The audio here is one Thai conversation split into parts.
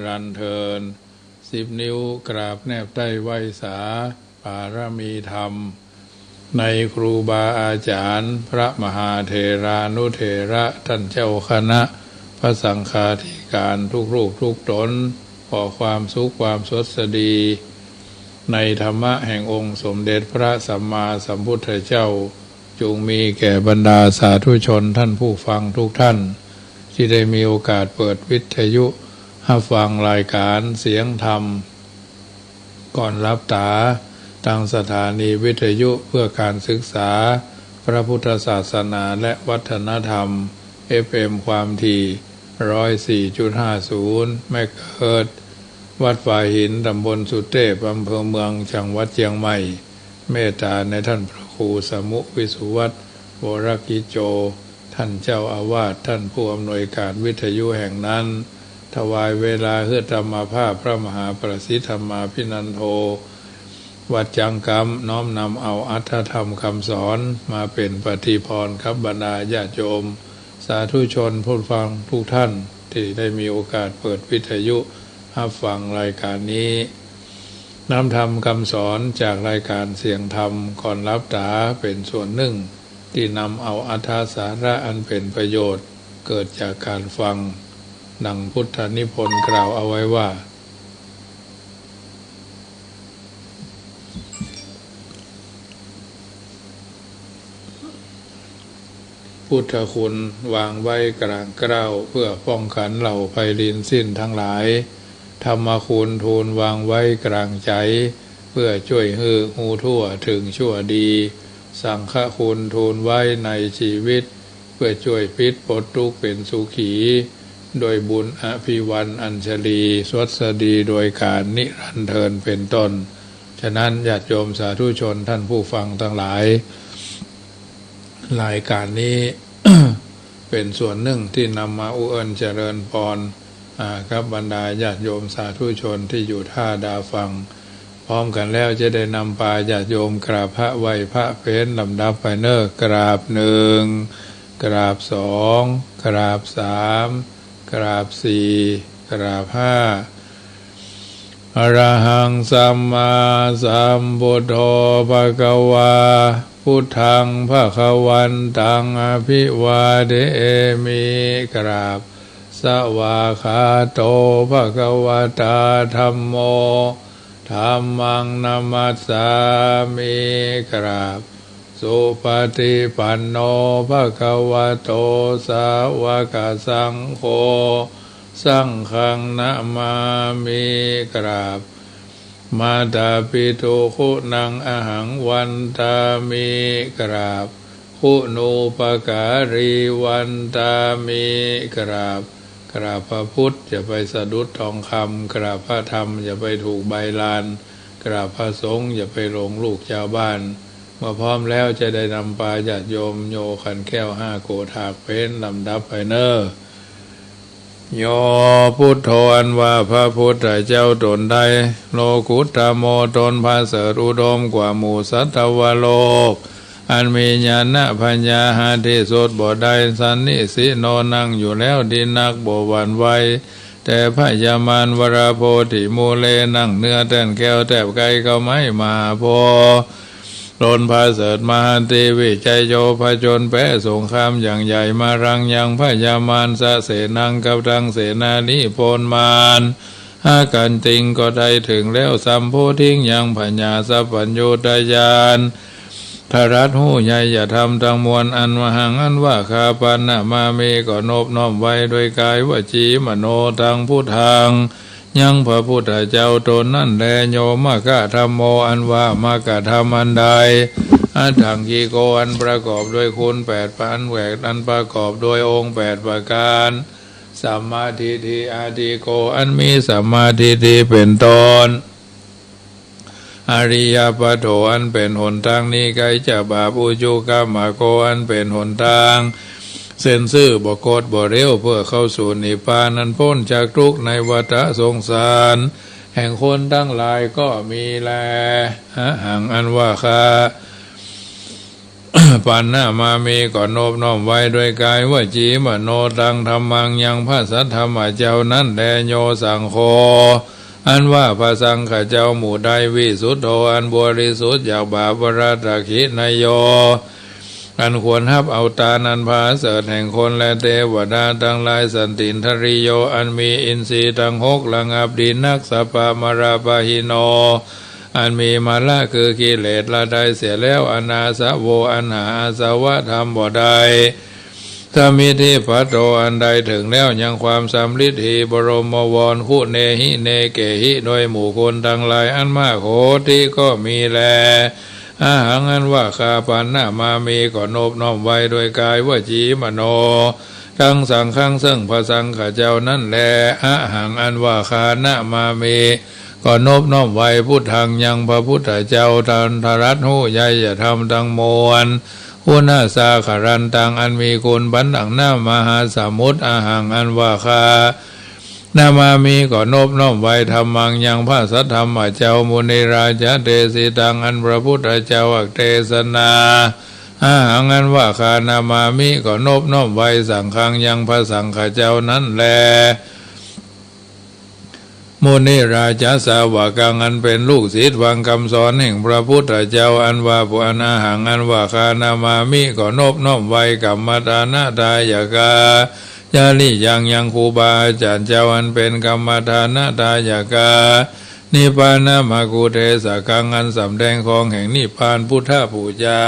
รันเทิน10 นิ้วกราบแนบใต้ไหวสาปารมีธรรมในครูบาอาจารย์พระมหาเถรานุเถระท่านเจ้าคณะพระสังฆาธิการทุกรูปทุกตนขอความสุขความสดสดีในธรรมะแห่งองค์สมเด็จพระสัมมาสัมพุทธเจ้าจงมีแก่บรรดาสาธุชนท่านผู้ฟังทุกท่านที่ได้มีโอกาสเปิดวิทยุรับฟังรายการเสียงธรรมก่อนรับตาทางสถานีวิทยุเพื่อการศึกษาพระพุทธศาสนาและวัฒนธรรม FM ความถี่ 104.50 เมกะเฮิรตซ์วัดฝ่ายหินตำบลสุเทพอำเภอเมืองจังหวัดเชียงใหม่เมตตาในท่านพระครูสมุวิสุวัฒน์วรกิจโจท่านเจ้าอาวาสท่านผู้อำนวยการวิทยุแห่งนั้นถวายเวลาเพื่อธรรมภาพพระมหาประสิทธิธรรมาภินันโทวัดจังกรรมน้อมนำเอาอรรถธรรมคำสอนมาเป็นปฏิพรครับบรรดาญาติโยมสาธุชนผู้ฟังทุกท่านที่ได้มีโอกาสเปิดวิทยุรับฟังรายการนี้นำธรรมคำสอนจากรายการเสียงธรรมก่อนรับตาเป็นส่วนหนึ่งที่นำเอาอรรถสาระอันเป็นประโยชน์เกิดจากการฟังดังพุทธนิพนธ์กล่าวเอาไว้ว่าพุทธคุณวางไว้กลางเกล้าเพื่อป้องกันเหล่าภัยรินสิ้นทั้งหลายธรรมคุณทูลวางไว้กลางใจเพื่อช่วยให้หูทั่วถึงชั่วดีสังฆคุณทูลไว้ในชีวิตเพื่อช่วยพิษปลดทุกข์เป็นสุขีโดยบุญอภิวันอัญชลีสวัสดีโดยการนิรันดร์เทินเป็นต้นฉะนั้นญาติโยมสาธุชนท่านผู้ฟังทั้งหลายรายการนี้ เป็นส่วนหนึ่งที่นำมาอุเอิญเจริญพรครับบรรดาญาติโยมสาธุชนที่อยู่ท่าดาฟังพร้อมกันแล้วจะได้นำปาญาติโยมกราบพระไหวพระเพนลำดับไปเนกราบ1กราบ2กราบ3กราบ4กราบ5อรหังสัมมาสัมพุทโธภควาพุทธังภควันตังอภิวาเทมิกราบสวากขาโตภควตาธัมโมธัมมังนัมมัสสามิกราบสุปฏิปันโนภควโตสาวกสังโฆสังฆังนะมามิกราบมาตาปิตุคุณังอหังวันตามิกราบคุณูปการีวันตามิกราบกราบพระพุทธอย่าไปสะดุดทองคำกราบพระธรรมอย่าไปถูกใบลานกราบพระสงฆ์อย่าไปหลงลูกชาวบ้านเมื่อพร้อมแล้วจะได้นำปาญาติโยมโยขันแก้ว5โกฏากเพนลำดับไปเนอโยพุทโธอันว่าพระพุทธเจ้าตนใดโลกุตตโมตนพาเสริฐอุดมกว่าหมู่สัตวโลกอันมีญาณปัญญาหาที่สุดบ่ได้สันนิสิโนนั่งอยู่แล้วดินักบ่หวั่นไหวแต่พระยามานวราโพธิมูเลนั่งเนื้อแต้นแก้วแทบไกลก็ไม่มาพอโลนพาเสริฐมหันติวิจัยโยพจนแพ้สงครามอย่างใหญ่มารังยังพยามานสะเสนังกับทังเสนานิพนมานหากันติงก็ได้ถึงแล้วสัมโพธิงยังพญาสัพพัญโยตยานทรัตหูใหญ่อย่าทำทั้งมวลอันมหังอันว่าคาปันนะมาเมก็นบน้อมไว้โดยกายวจีมโนทางพุทธังยังพระพุทธเจ้าตนนั่นแลโยมกะธรรมโมอันว่ามกะธรรมอันใดอัตถังกีโกอันประกอบด้วยคุณ8พันแหวกอันประกอบด้วยองค์8ประการสัมมาทิฏฐิอาทิโกอันมีสัมมาทิฏฐิเป็นต้นอริยปโถอันเป็นหนทางนี้ไกลจากบาปอุจุกามโกอันเป็นหนทางเส้นซื่อบกดบ่เร็วเพื่อเข้าสู่นิพพานนั้นพ้นจากทุกข์ในวัฏสงสารแห่งคนทั้งหลายก็มีแลหังอันว่าคา ปันนามามีก่อนโนบน้อมไว้ด้วยกายวจีมโนตังธรรมังยังพระสัทธรรมเจ้านั้นแลโยสังโฆอันว่าพระสังฆเจ้าหมู่ใดวิสุทโธอันบริสุทธิ์จากบาปราตคินายโยอันควรฮับเอาตานันพาเสดแห่งคนและเทวดาทั้งหลายสันตินทริโยอันมีอินทรีย์ทั้งหกระงับดินนักสปามราปะหิโนอันมีมาละคือกิเลสละได้เสียแล้วอนาสะโวอันหาอาสวะธรรมบ่ได้ถ้ามีที่ปัตโตอันใดถึงแล้วยังความสำลิดหีบรมวรคู่เนหิเนเกหิโดยหมู่คนทั้งหลายอันมากโหติก็มีแลอาหังอันว่าคาปันนามามีก่อนโนบน้อมไว้โดยกายวจีมโนทั้งสังขังซึ่งพระสังฆเจ้านั่นแลอาหังอันว่าคานามามีก่อนโนบน้อมไว้พุทธังยังพระพุทธเจ้าทันทรัตหูใหญ่จะทำทั้งมวลหัวหน้าสาขรันตังอันมีคุณบันดังหน้ามหาสมุทรอาหังอันว่าคานามามีก่อนโนบน้อมไว้ธรรมังยังพระสัทธรรมเจ้ามุนีราชเตสิตังอันพระพุทธเจ้าอักเทศนาอาหังอันว่าคานามามิก่อนโนบน้อมไว้สังฆังยังพระสังฆเจ้านั้นแลมุนีราชสาวกังอันเป็นลูกศิษย์ฟังคำสอนแห่งพระพุทธเจ้าอันว่าปุอนาหังอันว่าคานามามิก่อนโนบน้อมไว้กัมมตานาทายกายาลิยังครูบาอาจารย์เจ้าอันเป็นกรรมฐานะทายกานิพพานามากุเทสกังอันสำแดงของแห่งนิพพานพุทธปูจา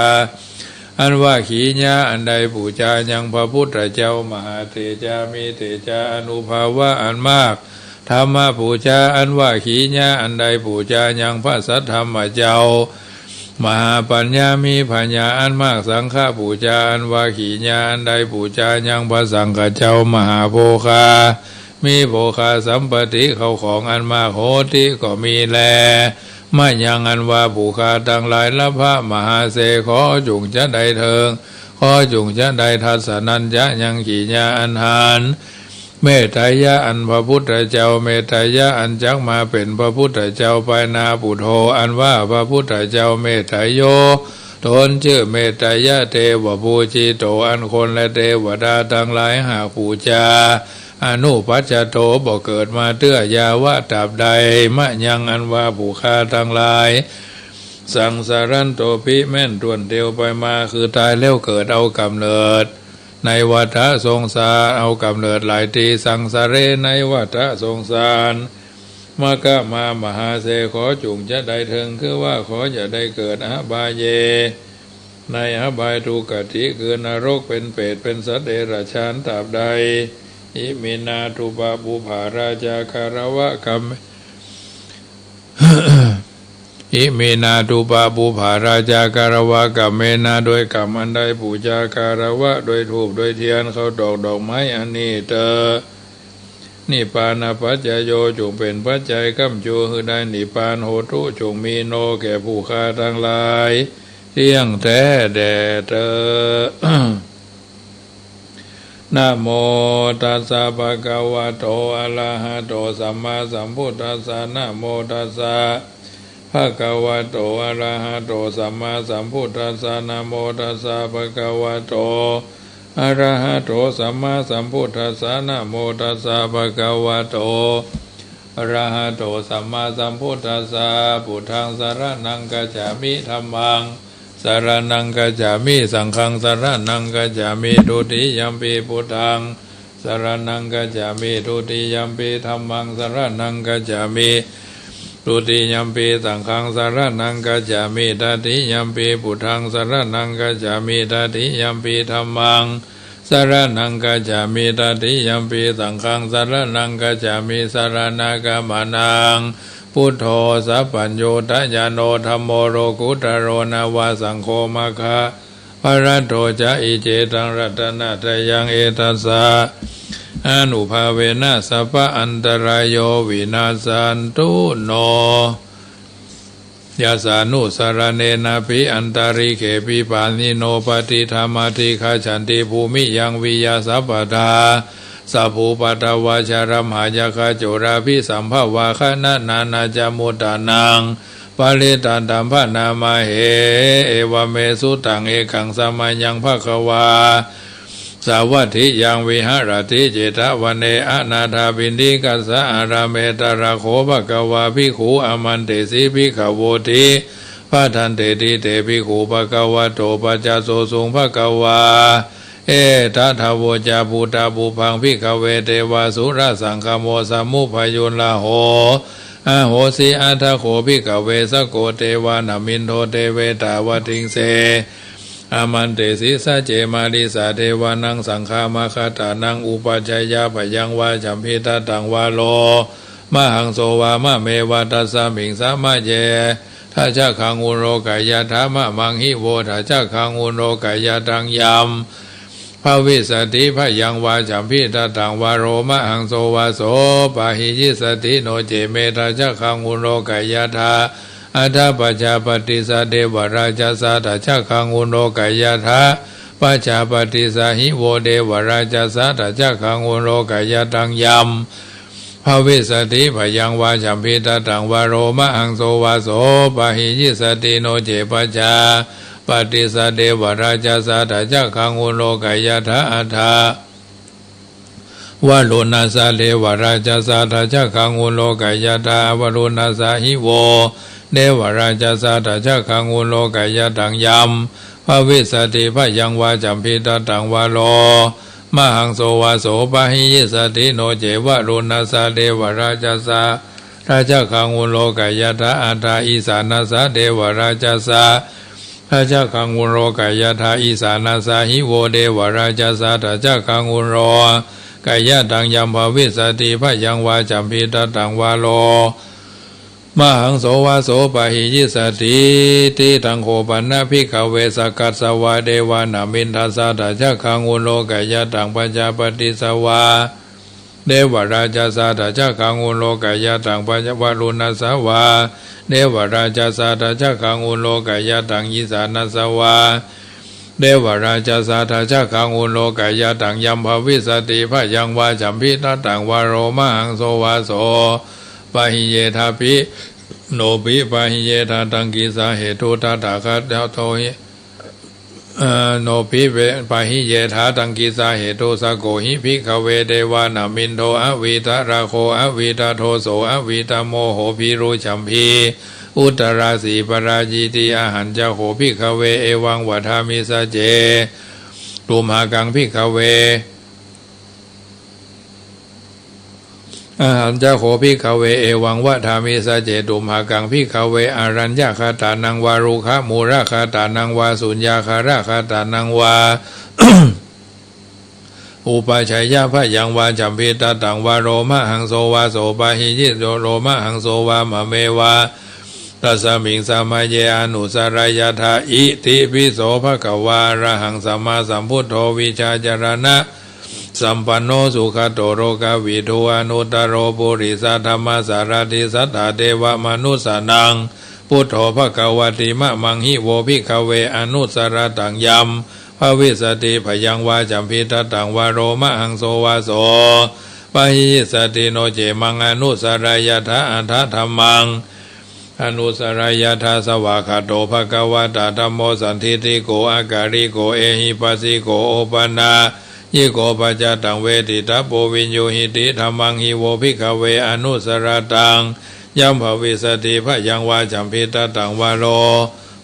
อันว่าขีญาอันใดปูจายังพระพุทธเจ้ามหาเถจามีเถจาอนุภาวะอันมากธรรมปูจาอันว่าขีญาอันใดปูจายังพระสัทธรรมเจ้ามหาปัญญามีปัญญาอันมากสังฆปูจาอันว่าขีญาอันใดปูจายังพระสังฆเจ้ามหาโภคามีโภคาสัมปติเขาของอันมากโหติก็มีแลไม่ยังอันว่าผู้คาทั้งหลายละพระมหาเสขอจุงจะได้เถิงขอจุงจะได้ทัศนัญจะยังขีญาอันหานเมตตายะอันพระพุทธเจ้าเมตตายะอันจักมาเป็นพระพุทธเจ้าไปนาปุโธอันว่าพระพุทธเจ้าเมตตายโยตนชื่อเมตตายะเทวปูจิโตอันคนและเทวดาทั้งหลายหาปูจาอนุปัจจโตบ่เกิดมาเตื้อยาวะตราบใดมะยังอันว่าผู้ฆ่าทั้งหลายสังสารันโตปิแม่นตวนเดียวไปมาคือตายแล้วเกิดเอากำเนิดในวัฏสงสารเอากำเนิดหลายทีสังสารในวัฏสงสารมากะมามหาเสขอจุงจะได้เถิงคือว่าขอจะได้เกิดอบายเยในอบายทุกติคือนรกเป็นเปรตเป็นสัตว์เดรัจฉานตราบใดอิมินาทุปาปุภาราชาคารวะกัม อิมินาทุปาปุภาราชาคารวะกัมเมนาโดยกรรมอันใดปูจาคารวะโดยถูกโดยเทียนเขาดอกไม้อันนี้เตอนิพพานาปัจจโยจงเป็นปัจจัยกัมโจคือได้นิพพานโหตุจงมีโนแก่ผู้ฆ่าทั้งหลายเที่ยงแท้แด่เตอนะโมตัสสะภะคะวะโตอะระหะโตสัมมาสัมพุทธัสสะนะโมตัสสะภะคะวะโตอะระหะโตสัมมาสัมพุทธัสสะนะโมตัสสะภะคะวะโตอะระหะโตสัมมาสัมพุทธัสสะนะโมตัสสะภะคะวะโตอะระหะโตสัมมาสัมพุทธัสสะพุทธังสรณังกัจฉามิธัมมังสารนังกัจจามิสังฆังสารนังกัจจามิทุติยัมปิพุทธังสารนังกัจจามิทุติยัมปิธัมมังสารนังกัจจามิทุติยัมปิสังฆังสารนังกัจจามิตติยัมปิพุทธังสารนังกัจจามิตติยัมปิธัมมังสารนังกัจจามิตติยัมปิสังฆังสารนังกัจจามิสารนากามานังพุทโธสัพพัญโยทญาโนธัมโมโรกุตโรนาวาสังโฆมาคะภรัตโตจะอิเจตังรัตนะทยังเอตัสสะอนุภาเวนะสัพพะอันตรายโยวินาสันตุโนยาสานุสารเนนะปิอันตาริเขปิปานิโนปฏิธรรมาทิคาฉันติภูมิยังวิยาสัพพทาสัพพุปัตตวาชารมหายาคาโจราภิสัมภาวาคณนานาจามุตานัง ปาริตันตัมภนามาเหเอวเมสุตังเอกังสมัญญังภควาสาวัตถิยังวิหารติเจตวันเนอนาถาบินดิกัสสะอาราเมตระโขภควาภิกขุอมันเตสีภิกขโวติพระทันเตติเตภิกขุภควโตปัจจโสสุงภควาเอทัทาวจาภูตาภูพังภิกขเวเทวาสุรสังฆโมสัมมุพยุนลาโหอโหสิอัฏฐโขภิกขเวสโกเทวานามินโทเทเวตาวติงเสอามันเตสิสะเจมาดิสาเทวานังสังฆามาคาตานังอุปัจจยาปยังวาจัมพิตาตังวาโลมหังโสวามะเมวาตัสสมิงสามะเยถ้าจะขังอุโรกายาธามะมังหิโวถ้าจะขังอุโรกายาตังยามภาวิสติพยังวาจัมพิตาตังวาโรมหังโสวาโสปะหิยิสติโนเจเมถ้าจะขังอุโรกายาธาอัฏฐปัจจปฏิสาเดวราชสาตัจขังอุโนกายาทะปัจจปฏิสาหิโวเดวราชสาตัจขังอุโนกายาตังยัมภาวิสติพยังวาจัมพิตาตังวาโรมหังโสวาโสปะหิยิสติโนเจปัจจปฏิสาเดวราชสาตัจขังอุโนกายาทะอัฏฐวาโลนาสาเดวราชสาตัจขังอุโนกายาทะวาโลนาสาหิโวเดวราชสาตัจขังอุโลกายะตังยัมภาวิสติพยังวาจัมพิตาตังวาโลมหังโสวาโสปะหิยิสติโนเจวะโรนัสสะเดวราชสาตัจขังอุโลกายะทะอัฏฐอิสานัสสะเดวราชสาตัจขังอุโลกายะทะอิสานัสสะหิโวเดวราชสาตัจขังอุโลกายะตังยัมภาวิสติพยังวาจัมพิตาตังวาโลมหังโสวาโสปะหิยิสติติตังโคปันนะภิกขเวสกัสสวะเดวานามินทัสสะตัจขังอุโลกายะตังปัญจปฏิสวะเดวราชสาตัจขังอุโลกายะตังปัญจวัลุนัสสวะเดวราชสาตัจขังอุโลกายะตังยิสานัสสวะเดวราชสาตัจขังอุโลกายะตังยัมภวิสติพยังวาจัมพิตาตังวาโรมหังโสวาโสปะหิเยทาปิโนปิปะหิเยทาตังกิสาเหตุตถาคตโตหิโนปิเวปะหิเยทาตังกิสาเหตุสโกหิภิกขเวเดวานามินโทอวิตาราโคอวิตาโทโสอวิตาโมโหภิรุชัมพีอุตราสีปราจิติอาหันจะโหภิกขเวเอวังวัฏามิสเจตุมหากังภิกขเวอาหันจะโขภิกขเวเอวังวะธามิสเจตุมหากังภิกขเวอารัญญาคาตานังวารุคะมูราคาตานังวาสุญญาคาราคาตานังวา อุปชัยยะพยังวาจัมพิตาตังวาโรมะหังโสวาโสปะหิยิโโรมะหังโสวามะเมวาตัสสมิงสามเยอนุสรายธาอิติปิโสภควาระหังสัมมาสัมพุทโธวิชาจารณะสัมปันโนสุขโตโรกาวิทูอนุตตโรปุริสธรรมสารติสัทธาเทวมนุสานังพุทโธภควติมะมังหิโวภิกขเวอนุสรตังยัมภวิสติพยังวาจัมพิตาตังวาโรมะหังโสวาโสปะหิสติโนเจมังอนุสรายธาอัฏฐธรรมังอนุสรายธาสวากขาโตภควตาธัมโมสันทิติโกอาการิโกเอหิปัสสิโกโอปนายิโกปัจจตังเวทิตาโปวิญโยหิติธรรมังหิโวภิกขเวอนุสรตังยัมภวิสติพยังวาจัมพิตาตังวาโร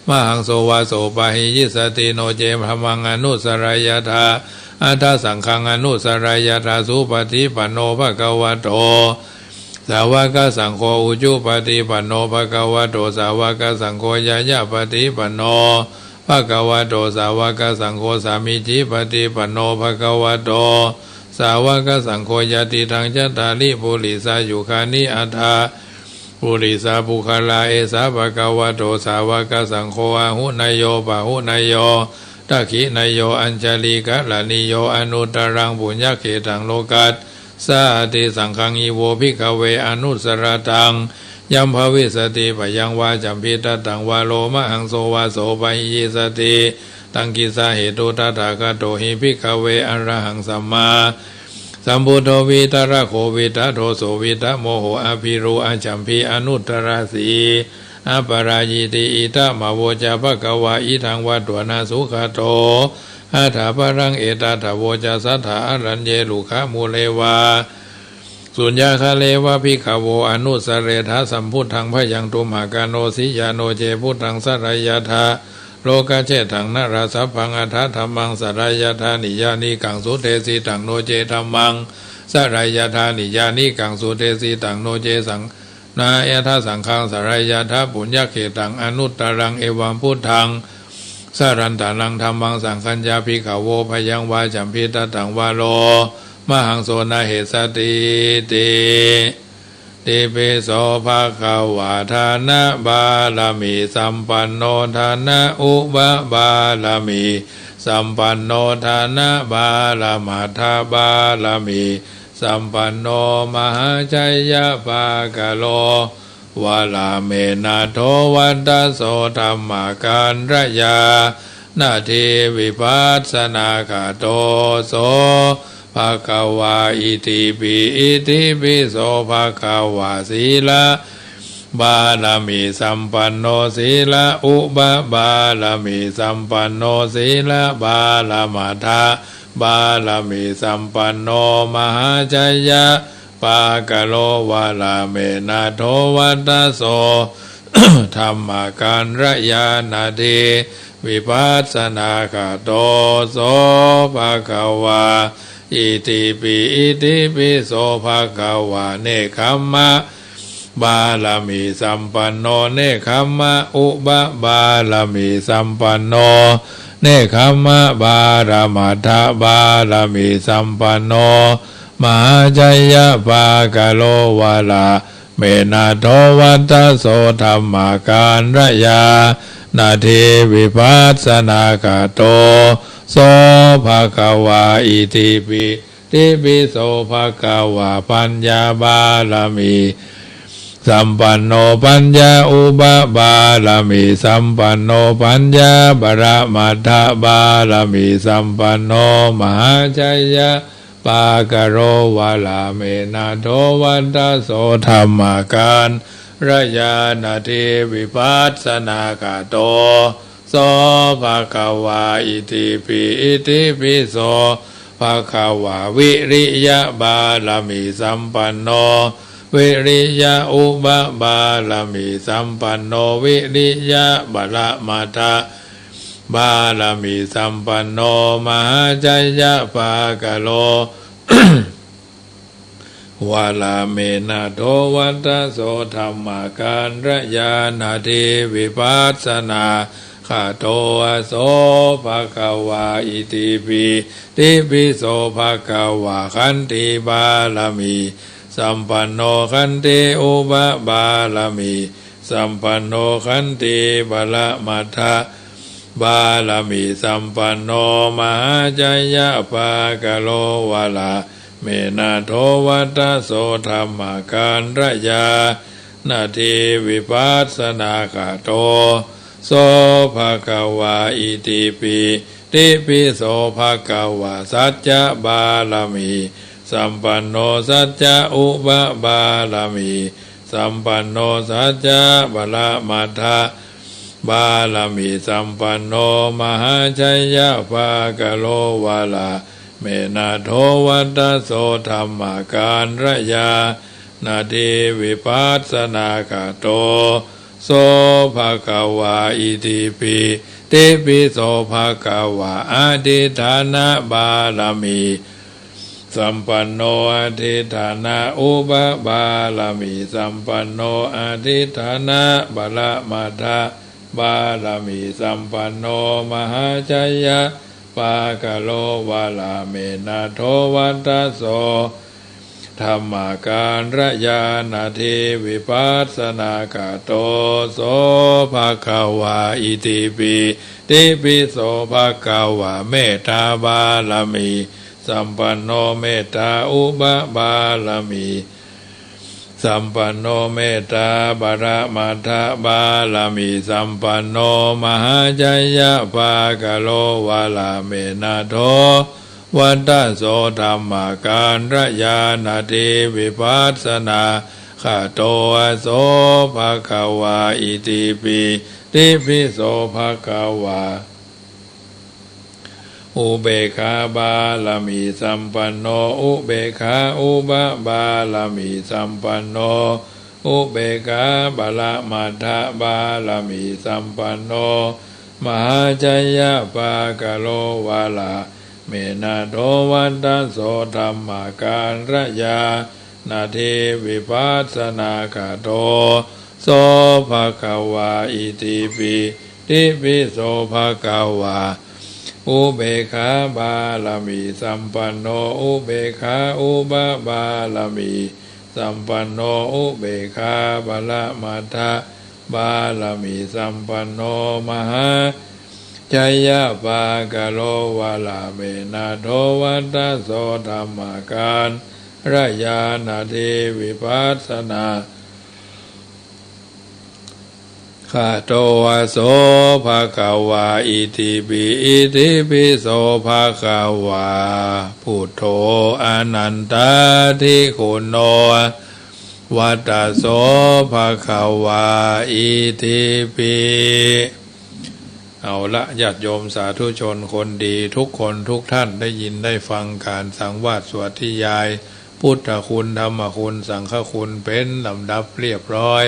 มหังโสวาโสปะหิยิสติโนเจมธรรมังอนุสรายธาอัฏฐสังฆังอนุสรายธาสุปฏิปันโนภควโตสาวกสังโฆอุจุปฏิปันโนภควโตสาวกสังโฆยายาปฏิปันโนภควโตสาวกสังโฆสามิจิปฏิปันโนภควโตสาวกสังโฆยติทังจัตตาริปุริสายุคานิอัฏฐาปุริสาภุคลาเอสาภควโตสาวกสังโฆอาหุนายโยปะหุนายโยทักขินายโยอัญชลีกะลานิโยอนุตตรังปุญญเขตังโลกัสสาติสังฆังอีโวภิกขเวอนุสรตังยัมภวิสติปยังวาจัมพิตาตังวาโลมะหังโสวาโสปะหิยิสติตังกิสาเหตุตถาคโตหิภิกขเวอรหังสัมมาสัมพุทโธวิตระโควิตะโทโสวิตะโมโหอภิรุอาจัมพีอนุตตราสี อปารายิติอิทัมโวจาภคะวาอิทังวัตวนาสุขโตอาถาปรังเอตาถาโวจาสัทธาอรัญเยลุขะมูเลวาสุญญาคาเลวะภิกขโวอนุสเรธาสัมพุทธังพยังตุมากาโนสิยาโนเจพุทธังสรายธาโลกาเชตังนราสัพพังอัฏฐธรรมังสรายธานิยานิกังสุเทสีตังโนเจธรรมังสรายธานิยานิกังสุเทสีตังโนเจสังนายธาสังฆังสรายธาปุญญเขตังอนุตตรังเอวังพุทธังสรันตานังธรรมังสังคัญญาภิกขโวพยังวาจัมพิตตังวาโลมหังโสนาเหสติติติปิโสภะคะวะทานะบาลามิสัมปันโนทานะอุบะบาลามิสัมปันโนทานะบาลามาทาบาลามิสัมปันโนมหาชัยยะภากะโลวะลาเมนะโทวัตตโสธัมมาการระยานาทีวิปัสสนาคาโตโสภะคะวาอิติปิอิติปิโสภะคะวาสีลาบาลามิสัมปันโนสีลาอุบะบาลามิสัมปันโนสีลาบาลามาทาบาลามิสัมปันโนมหาชัยยะปากะโลวาลาเมนะโทวัตตโส ธัมมาการระยานาทีวิปัสสนาคาโตโสภะคะวาอิติปิอิติปิโสภะคะวาเนคัมมะบาลามิสัมปันโนเนคัมมะอุบะบาลามิสัมปันโนเนคัมมะบารามัทธบาลามิสัมปันโนมหาชัยยะภากะโลวาลาเมนะโทวัตตโสธัมมาการระยานาทีวิปัสสนาคาโตโสภะคะวาอิติปิติปิโสภะคะวาปัญญาบาลามิสัมปันโนปัญญาอุบะบาลามิสัมปันโนปัญญาบระมัทธบาลามิสัมปันโนมหาชัยยะปากะโรวาลาเมนะโทวัตตโสธัมมาการระยานาทีวิปัสสนาคาโตโสภะคะวาอิติปิอิติปิโสภะคะวาวิริยะบาลามิสัมปันโนวิริยะอุบะบาลามิสัมปันโนวิริยะบาละมาทะบาลามิสัมปันโนมหาชัยยะภากะโล วาลาเมนะโทวัตตโสธัมมาการระยานาทีวิปัสสนาคาโตโสภะคะวาอิติปิติปิโสภะคะวาขันติบาลามิสัมปันโนขันติอุบะบาลามิสัมปันโนขันติบาละมัทธะบาลามิสัมปันโนมหาชัยยะภากะโลวาลาเมนะโทวัตตโสธัมมาการระยานาทีวิปัสสนาคาโตโสภะคะวาอิติปิติปิโสภะคะวาสัจจะบาลามิสัมปันโนสัจจะอุบะบาลามิสัมปันโนสัจจะบาละมัทธะบาลามิสัมปันโนมหาชัยยะภากะโลวาลาเมนะโทวัตตโสธัมมาการระยานาทีวิปัสสนาคาโตโสภะคะวาอิติปิติปิโสภะคะวาอธิฐานะบาลามิสัมปันโนอธิฐานะอุบะบาลามิสัมปันโนอธิฐานะบาละมัทธะบาลามิสัมปันโนมหาชัยยะปากะโลวาลาเมนะโทวัตตโสธัมมาการระยานาทีวิปัสสนาคาโตโสภะคะวาอิติปิติปิโสภะคะวาเมตตาบาลามิสัมปันโนเมตตาอุบะบาลามิสัมปันโนเมตตาบาระมัทธบาลามิสัมปันโนมหาชัยยะภากะโลวาลาเมนะโทวัตตโสธัมมาการระยานาทีวิปัสสนา ข้าโตโสภะคะวาอิติปิติปิโสภะคะวาอุเบกขาบาลามิสัมปันโนอุเบกขาอุบะบาลามิสัมปันโนอุเบกขาบาลมัฏฐบาลามิสัมปันโนมหาจยะปะกะโลวาลาเมนะโตวันตัสโสธัมมาการระยานาทีวิปัสสนาคาโตโสภะคะวาอิติปิติปิโสภะคะวาอุเบกขาบาลามิสัมปันโนอุเบกขาอุบะบาลามิสัมปันโนอุเบกขาบาลมัฏฐบาลามิสัมปันโนมหาจยะปะกะโลวาลาเมนะโทวัตตะโสธัมมาการระยานาทีวิปัสสนาข้าโตโสภะคะวาอิติปิอิติปิโสภะคะวาพุทโธอนันตทิคุณโนวัตตะโสภะคะวาอิติปิเอาละญาติโยมสาธุชนคนดีทุกคนทุกท่านได้ยินได้ฟังการสังวาสสวดที่ยายพุทธคุณธรรมคุณสังฆคุณเป็นลำดับเรียบร้อย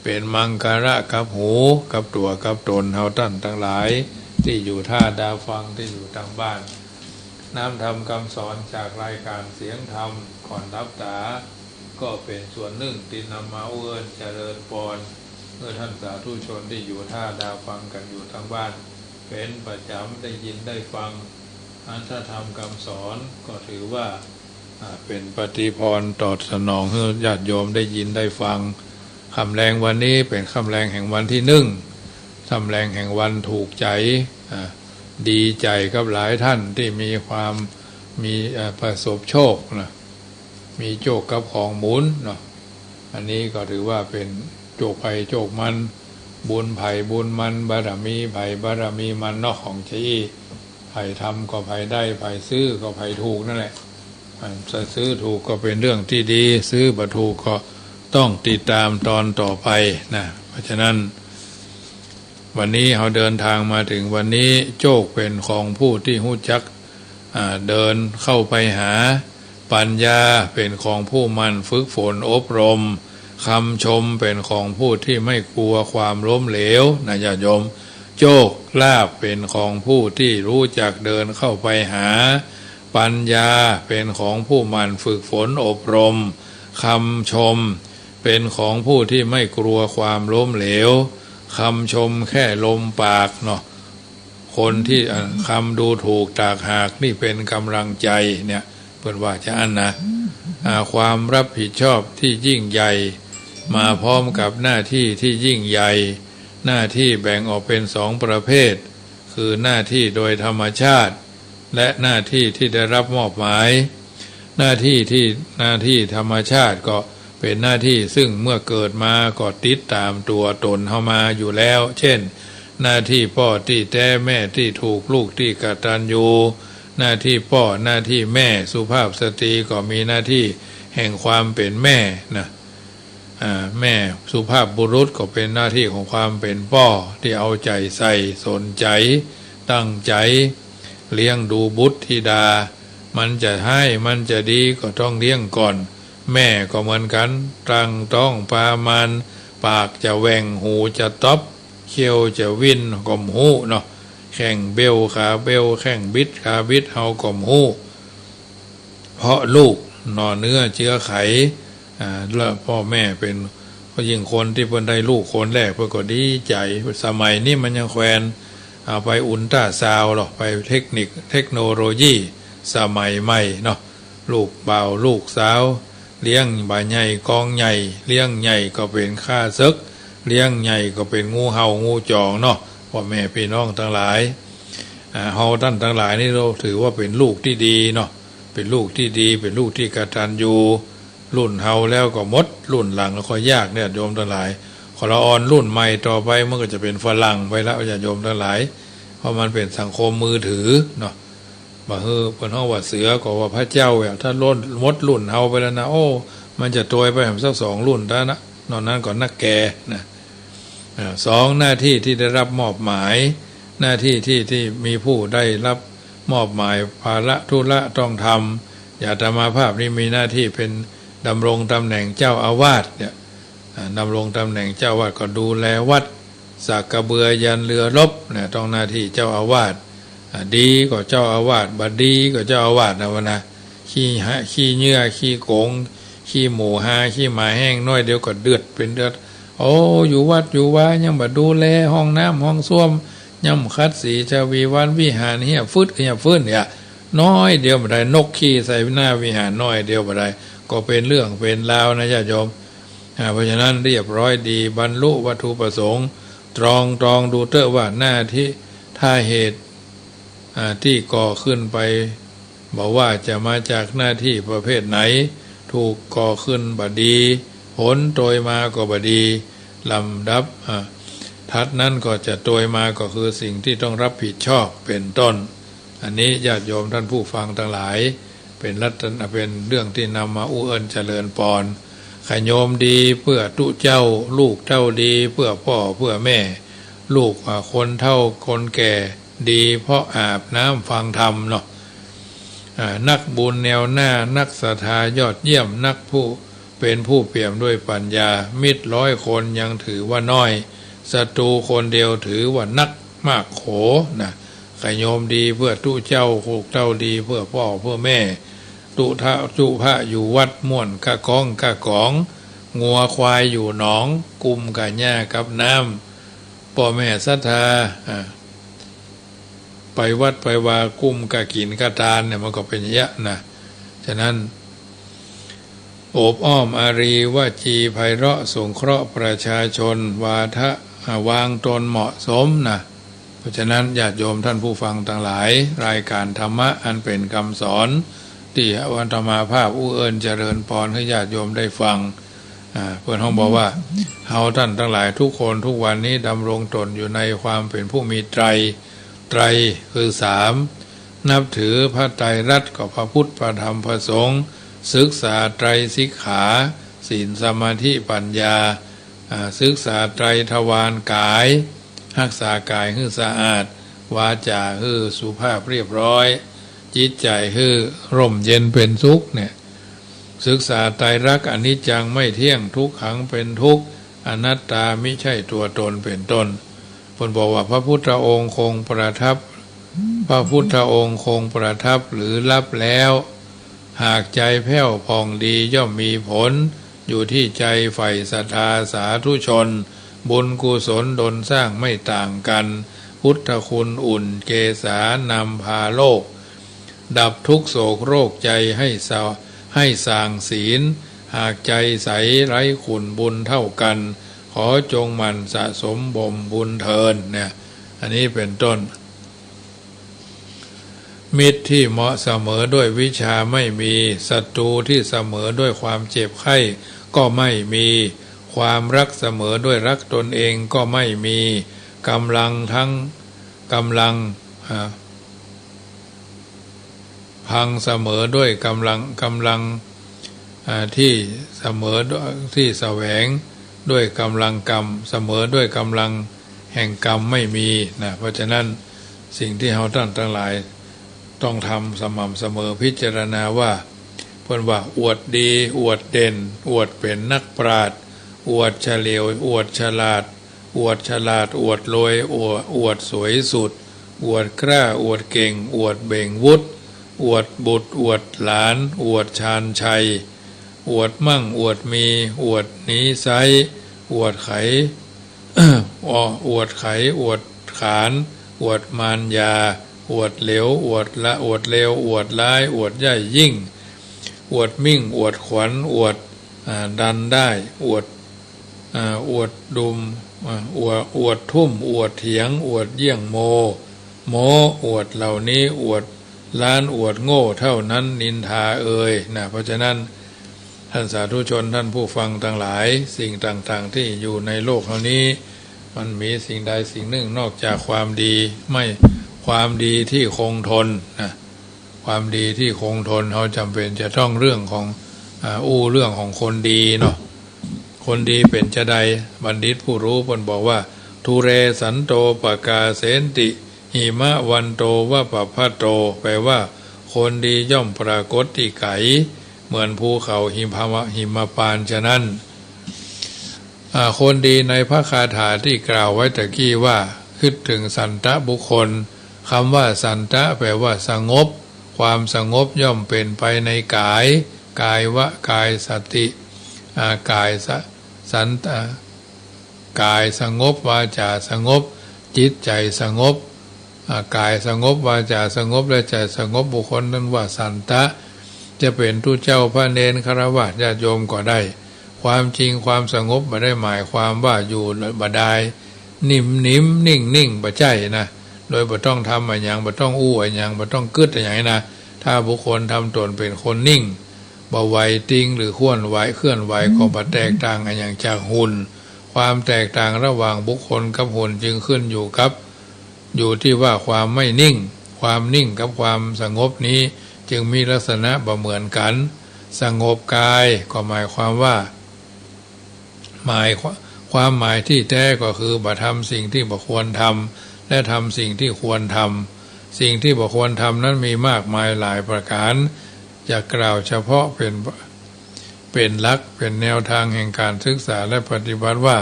เป็นมังคาระกับหูกับตัวกับตนเฮาท่านทั้งหลายที่อยู่ท่าดาวฟังที่อยู่ทางบ้านน้ำธรรมคำสอนจากรายการเสียงธรรมก่อนรับตาก็เป็นส่วนหนึ่งที่นำมาเอื้อนเจริญพรเมื่อท่านสาธุชนที่อยู่ท่าดาวฟังกันอยู่ทางบ้านเป็นประจำได้ยินได้ฟังอันถ้าทำคำสอนก็ถือว่าเป็นปฏิพรตอบสนองให้ญาติโยมได้ยินได้ฟังคำแรงวันนี้เป็นคำแรงแห่งวันที่หนึ่งคำแรงแห่งวันถูกใจดีใจกับหลายท่านที่มีความมีประสบโชคนะมีโชคกับของหมุนเนาะอันนี้ก็ถือว่าเป็นโชคภัยโชคมันบุญไผ่บุญมันบารมีไผ่บารมีมันเนาะของที่ไผ่ทำก็ไผ่ได้ไผ่ซื้อก็ไผ่ถูกนั่นแหละซื้อถูกก็เป็นเรื่องที่ดีซื้อบ่ถูกก็ต้องติดตามตอนต่อไปนะเพราะฉะนั้นวันนี้เราเดินทางมาถึงวันนี้โชคเป็นของผู้ที่รู้จักเดินเข้าไปหาปัญญาเป็นของผู้มันฝึกฝนอบรมคำชมเป็นของผู้ที่ไม่กลัวความล้มเหลวนะญาติโยมโชคลาภเป็นของผู้ที่รู้จักเดินเข้าไปหาปัญญาเป็นของผู้มันฝึกฝนอบรมคำชมเป็นของผู้ที่ไม่กลัวความล้มเหลวคำชมแค่ลมปากเนาะคนที่คำดูถูกตากหากนี่เป็นกำลังใจเนี่ยเปิดว่าจะอันนะความรับผิดชอบที่ยิ่งใหญ่มาพร้อมกับหน้าที่ที่ยิ่งใหญ่หน้าที่แบ่งออกเป็นสองประเภทคือหน้าที่โดยธรรมชาติและหน้าที่ที่ได้รับมอบหมายหน้าที่ธรรมชาติก็เป็นหน้าที่ซึ่งเมื่อเกิดมาก็ติดตามตัวตนเข้ามาอยู่แล้วเช่นหน้าที่พ่อที่แท้แม่ที่ถูกลูกที่กตัญญูหน้าที่พ่อหน้าที่แม่สุภาพสตรีก็มีหน้าที่แห่งความเป็นแม่นะแม่สุภาพบุรุษก็เป็นหน้าที่ของความเป็นพ่อที่เอาใจใส่สนใจตั้งใจเลี้ยงดูบุตรธิดามันจะให้มันจะดีก็ต้องเลี้ยงก่อนแม่ก็เหมือนกันตั้งต้องปามันปากจะแหว่งหูจะตบเขี้ยวจะวิ่นกลมหูเนาะแข่งเบลขาเบลแข่งบิดขาบิดเฮากลมหูเพราะลูกหน่อเนื้อเชื้อไขแล้วพ่อแม่เป็นก็ยิ่งคนที่เพิ่นได้ลูกคนแรกเพิ่นก็ดีใจสมัยนี้มันยังแควนเอาไปอุลตราซาวด์หรอกไปเทคโนโลยีสมัยใหม่เนาะลูกบ่าวลูกสาวเลี้ยงบ่าใหญ่กองใหญ่เลี้ยงใหญ่ก็เป็นข้าศึกเลี้ยงใหญ่ก็เป็นงูเห่างูจองเนาะพ่อแม่พี่น้องทั้งหลายเฮาท่านทั้งหลายนี่เราถือว่าเป็นลูกที่ดีเนาะเป็นลูกที่ดีเป็นลูกที่กตัญญูรุ่นเฮาแล้วก็หมดรุ่นหลังแล้วก็ยากเนี่ยโยมทั้งหลายขอละออนรุ่นใหม่ต่อไปมันก็จะเป็นฝรั่งไปแล้วญาติโยมทั้งหลายเพราะมันเป็นสังคมมือถือเนาะบ่เพิ่นเฮาว่าเสือก็ว่าพระเจ้าถ้าล้นหมดรุ่นเฮาไปแล้วนะโอ้ มันจะตัวไปสัก2 รุ่นแล้วนะนอกนั้นก่อนนักแก่นะ2หน้าที่ที่ได้รับมอบหมายหน้าที่ที่มีผู้ได้รับมอบหมายภาระธุระต้องทำอาตมาภาพนี้มีหน้าที่เป็นดำรงตำแหน่งเจ้าอาวาสเนี่ยดำรงตำแหน่งเจ้าอาวาสก็ดูแลวัดสักกระเบือยันเรือรบเนี่ยต้องหน้าที่เจ้าอาวาสดีก็เจ้าอาวาสบดีก็เจ้าอาวาสนะวะนะขี้เนื้อขี้โกงขี้หมูหาขี้หมาแห้งน้อยเดียวก็เดือดเป็นเดือดโอ้อยู่วัดอยู่ว่ายังบ่ดูแลห้องน้ำห้องส้วมย่ำคัดสีชาวีวันวิหารเฮียฟื้นเนี่ยน้อยเดียวบ่ได้นกขี้ใส่หน้าวิหารน้อยเดียวบ่ได้ก็เป็นเรื่องเป็นราวนะญาติโยมเพราะฉะนั้นเรียบร้อยดีบรรลุวัตถุประสงค์ตรองดูเตอว่าหน้าที่ถ้าเหตุที่ก่อขึ้นไปบอกว่าจะมาจากหน้าที่ประเภทไหนถูกก่อขึ้นบดีผลโดยมาก็บดีลำดับทัดนั้นก็จะโดยมาก็คือสิ่งที่ต้องรับผิดชอบเป็นต้นอันนี้ญาติโยมท่านผู้ฟังทั้งหลายเป็นเป็นเรื่องที่นำมาอู้เอิญเจริญปอนขโยมดีเพื่อตุเจ้าลูกเท่าดีเพื่อพ่อเพื่อแม่ลูกคนเท่าคนแก่ดีเพราะอาบน้ำฟังธรรมเนาะนักบุญแนวหน้านักศรัทธายอดเยี่ยมนักผู้เป็นผู้เปี่ยมด้วยปัญญามิตร100 คนยังถือว่าน้อยศัตรูคนเดียวถือว่านักมากโขนะขโยมดีเพื่อตุเจ้าลูกเท่าดีเพื่อพ่อเพื่อแม่ตุพระอยู่วัดม่วนกะกองงัวควายอยู่หนองกุมกะหญ้ากับน้ำพ่อแม่ศรัทธาไปวัดไปวากุ้มกะกินกะตาลเนี่ยมันก็เป็นยะนะฉะนั้นโอบอ้อมอารีวจีไพเราะสงเคราะห์ประชาชนวาทะวางตนเหมาะสมนะเพราะฉะนั้นญาติโยมท่านผู้ฟังทั้งหลายรายการธรรมะอันเป็นคำสอนที่วันธรรมาภาพอู้เอิญเจริญพรให้ญาติโยมได้ฟังเพื่อนห้องบอกว่าเฮาท่านทั้งหลายทุกคนทุกวันนี้ดำรงตนอยู่ในความเป็นผู้มีไตรคือ3นับถือพระไตรรัตน์กับพระพุทธพระธรรมพระสงฆ์ศึกษาไตรสิกขาศีลสมาธิปัญญาศึกษาไตรทวารกายรักษากายให้สะอาดวาจาให้สุภาพเรียบร้อยจิตใจให้ร่มเย็นเป็นสุขเนี่ยศึกษาไตรลักษณ์อนิจจังไม่เที่ยงทุกขังเป็นทุกข์อนัตตามิใช่ตัวตนเป็นต้นเพิ่นบอกว่าพระพุทธองค์คงประทับพระพุทธองค์คงประทับหรือรับแล้วหากใจแผ้วผ่องดีย่อมมีผลอยู่ที่ใจใฝ่ศรัทธาสาธุชนบุญกุศลดลสร้างไม่ต่างกันพุทธคุณอุ่นเกษานำพาโลกดับทุกโศกโรคใจให้สร้างศีลหากใจใสไร้ขุ่นบุญเท่ากันขอจงมันสะสมบ่มบุญเทินเนี่ยอันนี้เป็นต้นมิตรที่เหมาะเสมอด้วยวิชาไม่มีศัตรูที่เสมอด้วยความเจ็บไข้ก็ไม่มีความรักเสมอด้วยรักตนเองก็ไม่มีกำลังพังเสมอด้วยกำลังที่เสมอที่แสวงด้วยกำลังกรรมเสมอด้วยกำลังแห่งกรรมไม่มีนะเพราะฉะนั้นสิ่งที่เราท่านทั้งหลายต้องทำสม่ำเสมอพิจารณาว่าเพิ่นว่าอวดดีอวดเด่นอวดเป็นนักปราชญ์อวดเฉลียวอวดฉลาดอวดรวยอวดสวยสุดอวดกล้าอวดเก่งอวดเบ่งวุฒิอวดบุตรอวดหลานอวดชาญชัยอวดมั่งอวดมีอวดนิสัยอวดไข อวดไขอวดขานอวดมารยาอวดเหลวอวดละอวดเลวอวดร้ายอวดใหญ่ยิ่งอวดมิ่งอวดขวัญอวดดันได้อวดดุมอวดทุ่มอวดเถียงอวดเยี่ยงโมอวดเหล่านี้อวดล้านอวดโง่เท่านั้นนินทานะเพราะฉะนั้นท่านสาธุชนท่านผู้ฟังทั้งหลายสิ่งต่างๆที่อยู่ในโลกนี้มันมีสิ่งใดสิ่งหนึ่งนอกจากความดีไม่ความดีที่คงทนนะความดีที่คงทนเขาจำเป็นจะต้องเรื่องของ อู้เรื่องของคนดีเนาะคนดีเป็นจะใดบัณฑิตผู้รู้เพิ่นบอกว่าทุเรสันโตปกาเสนติหิมะวันโตวะปะพะโตแปลว่าคนดีย่อมปรากฏที่ไกลเหมือนภูเขาหิมปานฉะนั้นคนดีในพระคาถาที่กล่าวไว้ตะกี้ว่าคิดถึงสันตะบุคคลคำว่าสันตะแปลว่าสงบความสงบย่อมเป็นไปในกายกายวะกายสติกายสันตะกายสงบวาจาสงบจิตใจสงบกายสงบวาจาสงบและใจสงบบุคคลนั้นว่าสันตะจะเป็นทุเจ้าพระเนรฆราวาสญาติโยมก็ได้ความจริงความสงบไม่ได้หมายความว่าอยู่บดายนิ่มนิ่งบ่ใจนะโดยบ่ต้องทำอะไรอย่างบ่ต้องอู้อะไรอย่างบ่ต้องกึดอะไรอย่างนี้นะถ้าบุคคลทำตนเป็นคนนิ่งบ่ไหวติ้งหรือเคลื่อนไหวก็บ่แตกต่างอะไรอย่างจากหุ่นความแตกต่างระหว่างบุคคลกับหุ่นจึงขึ้นอยู่ที่ว่าความไม่นิ่งความนิ่งกับความสงบนี้จึงมีลักษณะบ่เหมือนกันสงบกายก็หมายความว่าความหมายที่แท้ก็คือบ่ทำสิ่งที่บ่ควรทำและทำสิ่งที่ควรทำสิ่งที่บ่ควรทำนั้นมีมากมายหลายประการจะกล่าวเฉพาะเป็นหลักเป็นแนวทางแห่งการศึกษาและปฏิบัติว่า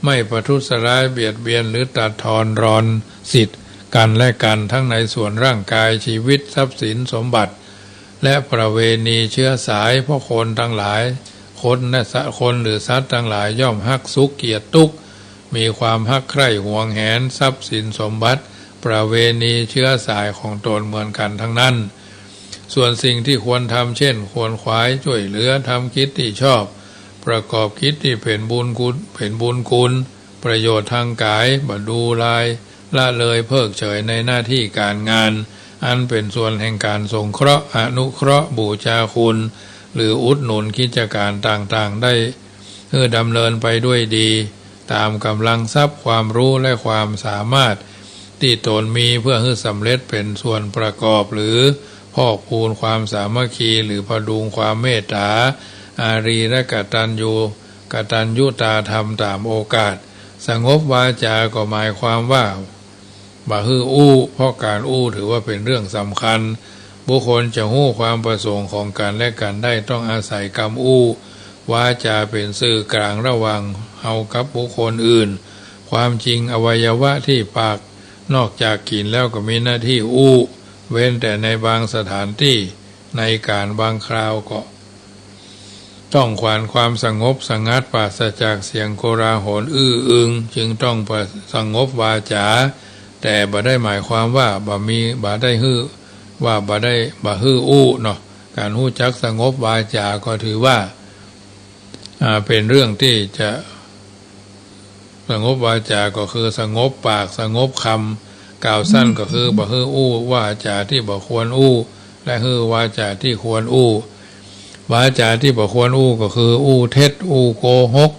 ไม่ประทุษร้ายเบียดเบียนหรือตัดทอนรอนสิทธิ์กันและกันทั้งในส่วนร่างกายชีวิตทรัพย์สินสมบัติและประเวณีเชื้อสายเพราะคนทั้งหลายคนหรือสัตว์ทั้งหลายย่อมฮักสุขเกียรติทุกข์มีความฮักใคร่หวงแหนทรัพย์สินสมบัติประเวณีเชื้อสายของตนเหมือนกันทั้งนั้นส่วนสิ่งที่ควรทำเช่นควรขวายช่วยเหลือทำกิจที่ชอบประกอบกิจที่เป็นบุญคุณประโยชน์ทางกายบ่ดูลายละเลยเพิกเฉยในหน้าที่การงานอันเป็นส่วนแห่งการสงเคราะห์อนุเคราะห์บูชาคุณหรืออุดหนุนกิจการต่างๆได้ดำเนินไปด้วยดีตามกำลังทรัพย์ความรู้และความสามารถที่ตนมีเพื่อให้สำเร็จเป็นส่วนประกอบหรือพอกพูนความสามัคคีหรือพดุงความเมตตาอารีและกตัญญูตาธรรมตามโอกาสสงบวาจาก็หมายความว่าบ่ฮืออู้เพราะการอู้ถือว่าเป็นเรื่องสำคัญบุคคลจะหู้ความประสงค์ของกันและกันได้ต้องอาศัยคำอู้วาจาเป็นสื่อกลางระหว่างเฮากับบุคคลอื่นความจริงอวัยวะที่ปากนอกจากกินแล้วก็มีหน้าที่อู้เว้นแต่ในบางสถานที่ในการบางคราวก็ต้องขวัญความสงบสงัดปราศจากเสียงโกราหลอื้ออึงจึงต้องสงบวาจาแต่บ่ได้หมายความว่าบ่ได้ฮื้อว่าบ่ฮื้ออู้เนาะการฮู้จักสงบวาจาก็ถือว่าเป็นเรื่องที่จะสงบวาจาก็คือสงบปากสงบคำกล่าวสั้นก็คือบ่ฮื้ออู้วาจาที่บ่ควรอู้และฮื้อวาจาที่ควรอู้วาจาที่บ่ควรอู้ก็คืออู้เท็จอู้โกหก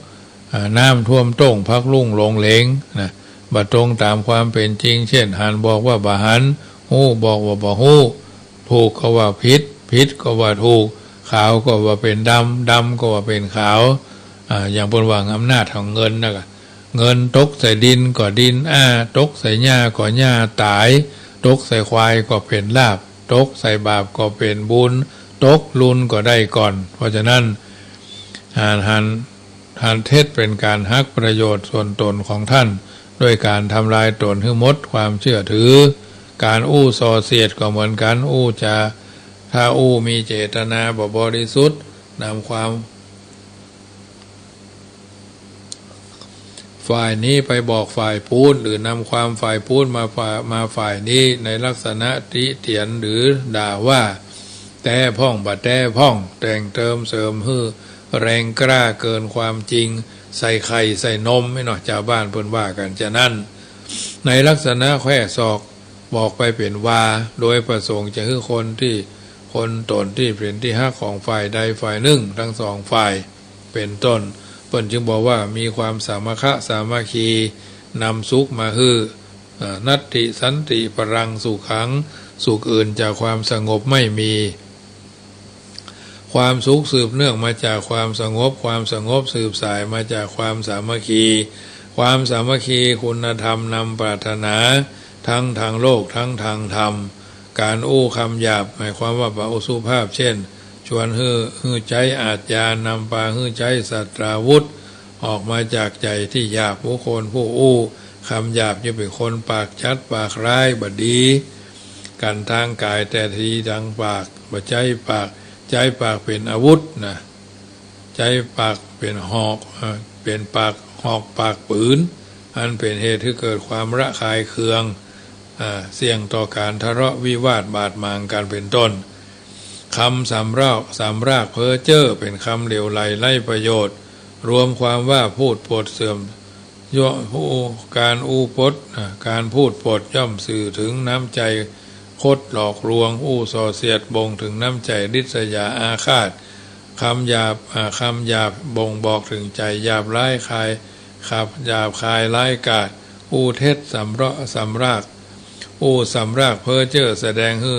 น้ำท่วมต้งพักลุ่งลงเหลงนะบ่ตรงตามความเป็นจริงเช่นหันบอกว่าบ่หันฮู้บอกว่าบ่ฮู้ถูกก็ว่าผิดก็ว่าถูกขาวก็ว่าเป็นดำก็ว่าเป็นขาวอย่างบนวางอำนาจของเงินนะเงินตกใส่ดินก็ดินตกใส่หญ้าก็หญ้าตายตกใส่ควายก็เป็นลาภตกใส่บาปก็เป็นบุญตกลุนก็ได้ก่อนเพราะฉะนั้นหันเท็จเป็นการฮักประโยชน์ส่วนตนของท่านด้วยการทำลายตนให้หมดความเชื่อถือการอู้ส่อเสียดก็เหมือนกันอู้จะถ้าอู้มีเจตนาบริสุทธิ์นำความฝ่ายนี้ไปบอกฝ่ายพูดหรือนำความฝ่ายพูดมาฝ่ายนี้ในลักษณะติเตียนหรือด่าว่าแต่พ่องบ่แต่พ่องแต่งเติมเสริมฮือแรงกล้าเกินความจริงใส่ไข่ใส่นมไม่หน่อยชาวบ้านเพิ่นว่ากันจะนั่นในลักษณะแควศอกบอกไปเป็นว่าโดยประสงค์จะให้คนตนที่เป็นที่ฮักของฝ่ายใดฝ่ายหนึ่งทั้งสองฝ่ายเป็นต้นเพิ่นจึงบอกว่ามีความสามัคคีนำสุขมาฮือนัตติสันติปรังสุขังสุขอื่นจากความสงบไม่มีค ความสุขสืบเนื่องมาจากความสงบความสงบสืบสายมาจากความสามัคคีความสามัคคีคุณธรรมนำปรารถนาทั้งทางโลกทั้งทางธรรมการอู้คำหยาบหมายความว่าปะอุสุภาพเช่นชวนฮือใจอาจยานำปาฮือใจสัตราวุธออกมาจากใจที่หยาบผู้คนผู้อู้คำหยาบจะเป็นคนปากชัดปากร้ายบดีกันทางกายแต่ทีดังปากบ่ใจปากใจปากเป็นอาวุธนะใจปากเป็นหอกเป็นปากหอกปากปืนอันเป็นเหตุที่เกิดความระคายเคืองเสี่ยงต่อการทะเลาะวิวาทบาดหมางกันเป็นต้นคำสำรากเพ้อเจ้อเป็นคำเหลวไหลไร้ประโยชน์รวมความว่าพูดปดเสื่อมย่อผู้การอู้ปดการพูดปดย่อมสื่อถึงน้ำใจคดหลอกลวงอู้ส่อเสียดบ่งถึงน้ำใจริษยาอาฆาตคำหยาบบ่งบอกถึงใจหยาบร้ายคายขับหยาบคายร้ายกาจอู้เท็จสำรากอู้สำรากเพ้อเจ้อแสดงให้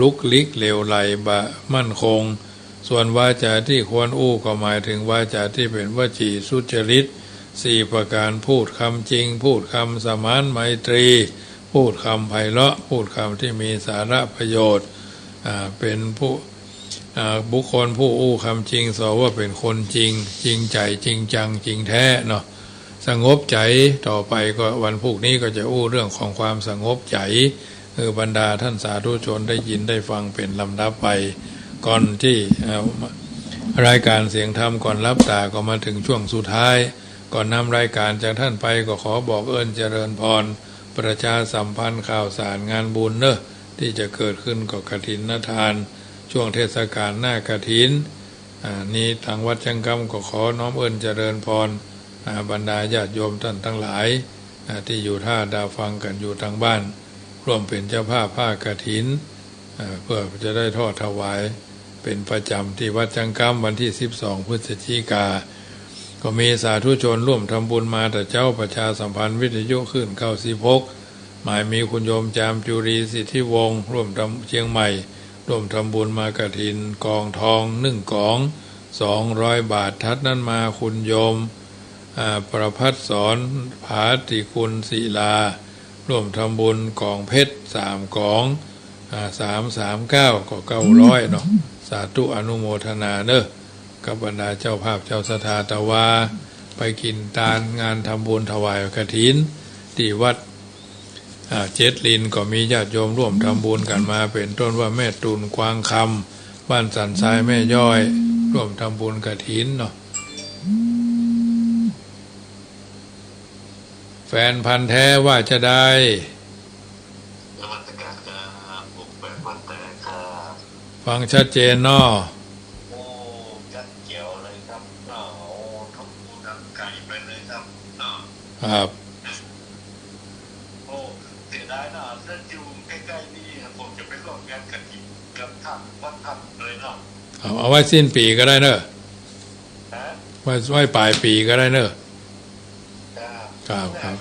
ลุกลิกเหลวไหลบะมั่นคงส่วนวาจาที่ควรอู้ก็หมายถึงวาจาที่เป็นวจีสุจริต4ประการพูดคำจริงพูดคำสมานไมตรีพูดคำไพเราะพูดคำที่มีสาระประโยชน์เป็นบุคคลผู้อู้คำจริงสอว่าเป็นคนจริงใจจริงจังจริงแท้เนาะสงบใจต่อไปก็วันพรุ่งนี้ก็จะอู้เรื่องของความสงบใจบรรดาท่านสาธุชนได้ยินได้ฟังเป็นลำดับไปก่อนที่รายการเสียงธรรมก่อนรับตาก็มาถึงช่วงสุดท้ายก่อนนำรายการจากท่านไปก็ขอบอกเจริญพรประชาสัมพันธ์ข่าวสารงานบุญเนอะที่จะเกิดขึ้นกับกฐินทานช่วงเทศกาลหน้ากฐินนี้ทางวัดจังกำก็ขอน้อมเจริญพรบรรดาญาติโยมท่านทั้งหลายที่อยู่ท่าดาวฟังกันอยู่ทางบ้านร่วมเป็นเจ้าภาพผ้ากฐินเพื่อจะได้ทอดถวายเป็นประจำที่วัดจังกำวันที่12 พฤศจิกายนก็มีสาธุชนร่วมทำบุญมาแต่เจ้าประชาสัมพันธ์วิทยุขึ้น96หมายมีคุณโยมจามจุรีสิทธิวงศ์ร่วมทำเชียงใหม่ร่วมทำบุญมากฐินกองทอง1กอง200 บาททัดนั้นมาคุณโยมประภัสสรภาติคุณศิลาร่วมทำบุญกองเพชร3กอง339ก็900เนาะสาธุอนุโมทนาเนอะกับบรรดาเจ้าภาพเจ้าสถาตวาไปกินตาลงานทำบุญถวายกฐินที่วัดเจ็ดลินก็มีญาติโยมร่วมทำบุญกันมาเป็นต้นว่าแม่ตุลกวางคำบ้านสันทรายแม่ย่อยร่วมทำบุญกฐินเนาะแฟนพันธุ์แท้ว่าจะได้ฟังชัดเจนเนาะครับโอ้เสียดายนะถ้าอยู่ใกล้ๆนี่ผมจะไปร่วมงานกฐินกับท่านวัดท่านเลยเนาะเอาไว้สิ้นปีก็ได้เนอะไว้ปลายปีก็ได้เนอะครับ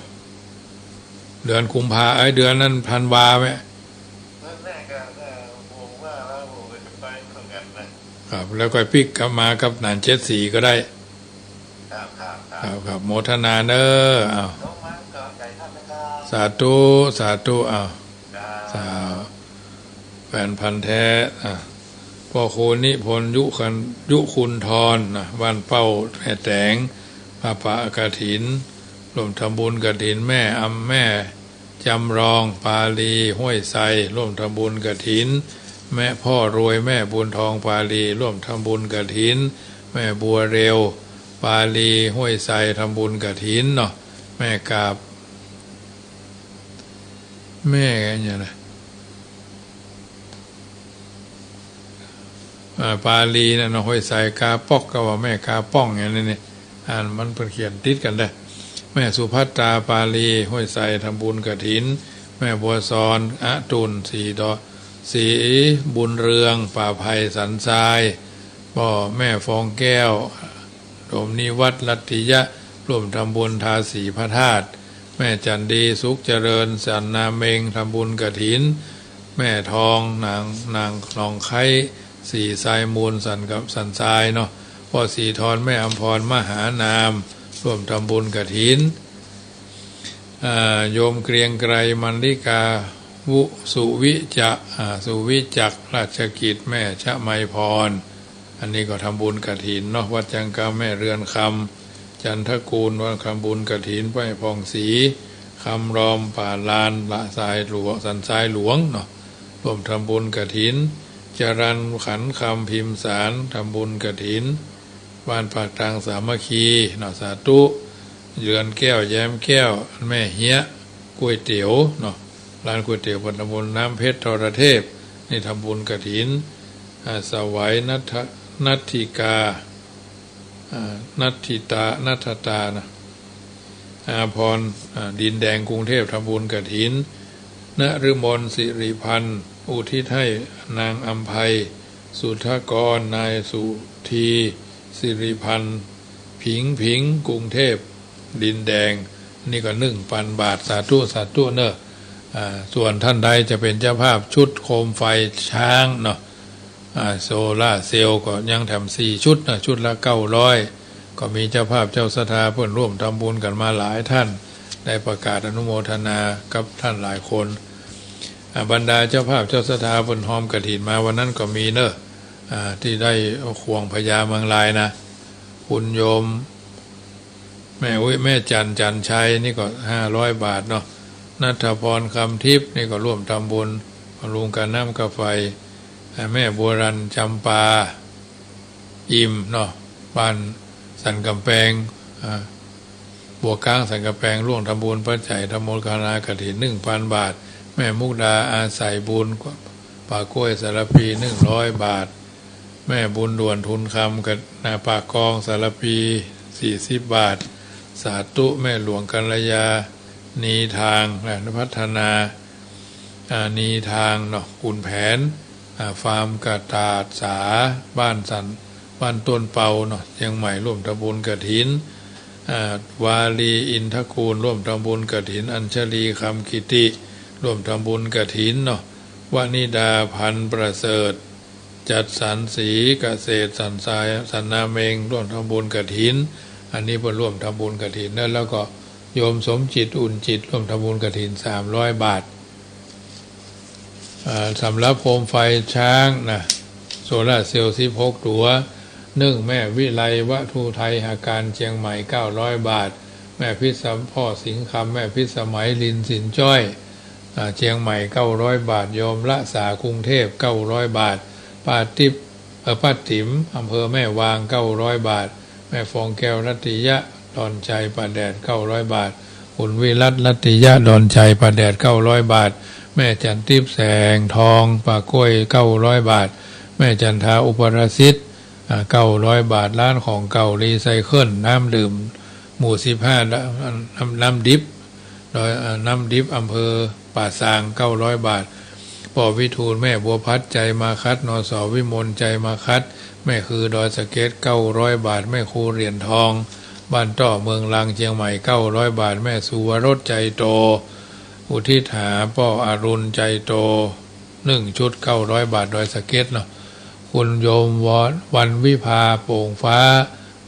เดือนกุมภาเดือนนั้นธันวาไหมแน่ก็ผมว่าแล้วผมจะไปร่วมงานนะครับแล้วก็ปิกกลับมากับหนาน74ก็ได้ครับโมทนาเนอะเอาสาธุเอาสาแฟนพันธุ์แท้พ่อโคนิพนธ์ยุคุณทรบ้านเป้าแม่แตงพระปะกฐินร่วมทำบุญกฐินแม่แม่จำรองปาลีห้วยไซร่วมทำบุญกฐินแม่พ่อรวยแม่บุญทองปาลีร่วมทำบุญกฐินแม่บัวเร็วปาลีห้วยไซทำบุญกฐินเนาะแม่กาบแม่เนี่ยนะปาลีนะเนาะห้วยไซกาปอกก็ว่าแม่กาป้องอย่างนี้เนี่ยมันเป็นเขียนติดกันได้แม่สุภัตตาปาลีห้วยไซทำบุญกฐินแม่บัวซอนตุลสีบุญเรืองป่าไผ่สันทรายพ่อแม่ฟองแก้วโดมนิวัฒน์ลัตติยะร่วมทำบุญทาสีพระธาตุแม่จันดีสุขเจริญสันนาเมงทำบุญกฐินแม่ทองนางนองไข่ สี่ทรายมูลสันกับสันทรายเนาะพ่อสีทรแม่อำพรมหานามร่วมทำบุญกฐินโยมเกรียงไกรมันลิกาสุวิจักราชกิจแม่ชะไมพรอันนี้ก็ทำบุญกฐินเนาะวัดจังกาแม่เรือนคำจันทกูลวันทำบุญกฐินไปพองศรีคำรอมป่าลานละทรายหลวงสันทรายหลวงเนาะร่วมทำบุญกฐินจรัญขันคำพิมสารทำบุญกฐินบ้านปากทางสามัคคีเนาะสาธุเรือนแก้วแย้มแก้วแม่เฮียก๋วยเตี๋ยวเนาะร้านก๋วยเตี๋ยวบนตำบลน้ำเพชรทรเทพนี่ทำบุญกฐินสวัยนัทธิกานัทตานะอาพรดินแดงกรุงเทพทำบุญกฐินณฤมลสิริพันธ์อุทิศให้นางอัมภัยสุทธกรนายสุธีสิริพันธ์ผิงกรุงเทพดินแดงนี่ก็1,000 บาทสาธุเนอะส่วนท่านใดจะเป็นเจ้าภาพชุดโคมไฟช้างเนาะโซล่าเซลล์ก็ยังทำ4 ชุดนะชุดละ900ก็มีเจ้าภาพเจ้าศรัทธาเพื่อนร่วมทำบุญกันมาหลายท่านได้ประกาศอนุโมทนากับท่านหลายคนบรรดาเจ้าภาพเจ้าศรัทธาเพื่อนหอมกฐินมาวันนั้นก็มีเนอะที่ได้ควงพญาเมืองลายนะคุณโยมแม่จันชัยนี่ก็500 บาทเนาะนัทพรคำทิพย์นี่ก็ร่วมทำบุญลุงกันน้ำกาไฟแม่บัวรันจำปาอิ่มเนาะบ้านสันกำแพงบัวก้างสันกำแพงร่วมทำบุญพระใจธรรมโมคณากฐิน1,000 บาทแม่มุกดาอาศัยบุญป่ากล้วยสารพี100 บาทแม่บุญด่วนทุนคำกับนาปากกองสารพี40 บาทสาธุแม่หลวงกัลยานีทางและพัฒนานีทางเนาะกุนแผนฟาร์มกระตาดสาบ้านต้นเปาเนาะเชียงใหม่ร่วมทำบุญกฐินวาลีอินทกูลร่วมทำบุญกฐินอัญชลีคำกิติร่วมทำบุญกฐินเนาะวนิดาพันธ์ประเสริฐจัดสรรศรีเกษตรสันทรายสันนาเมงร่วมทำบุญกฐินอันนี้เพิ่นร่วมทำบุญกฐินแล้วก็โยมสมจิตอุ่นจิตร่วมทำบุญกฐิน300 บาทสำหรับโคมไฟช้างนะโซล่าเซลล์16 ตัวแม่วิไลวะทูไทยหาการเชียงใหม่900 บาทแม่พิษพ่อสิงห์คำแม่พิษสมัยลินสินจ้อยเชียงใหม่900 บาทโยมละสากรุงเทพ900 บาทป้าติ๋มอำเภอแม่วาง900 บาทแม่ฟองแก้วรัตติยะดอนชัยประแดด900 บาทคุณวิรัตรัตติยะดอนชัยประแดด900 บาทแม่จันทิพย์แสงทองปากกล้วย900 บาทแม่จันทาอุปราชิต900 บาทร้านของเก่ารีไซเคิลน้ำดื่มหมู่15น้ำดิบโดยน้ำดิบอำเภอป่าซาง900 บาทพ่อวิทูลแม่บัวพัดใจมาคัดนสวิมลใจมาคัดแม่คือดอยสะเก็ด900 บาทแม่ครูเหรียญทองบ้านต่อเมืองลังเชียงใหม่900 บาทแม่สุวรสใจโตอุทิศหาพ่ออรุณใจโต1 ชุด900 บาทดอยสะเก็ดเนาะคุณโยมวันวิภาโป่งฟ้า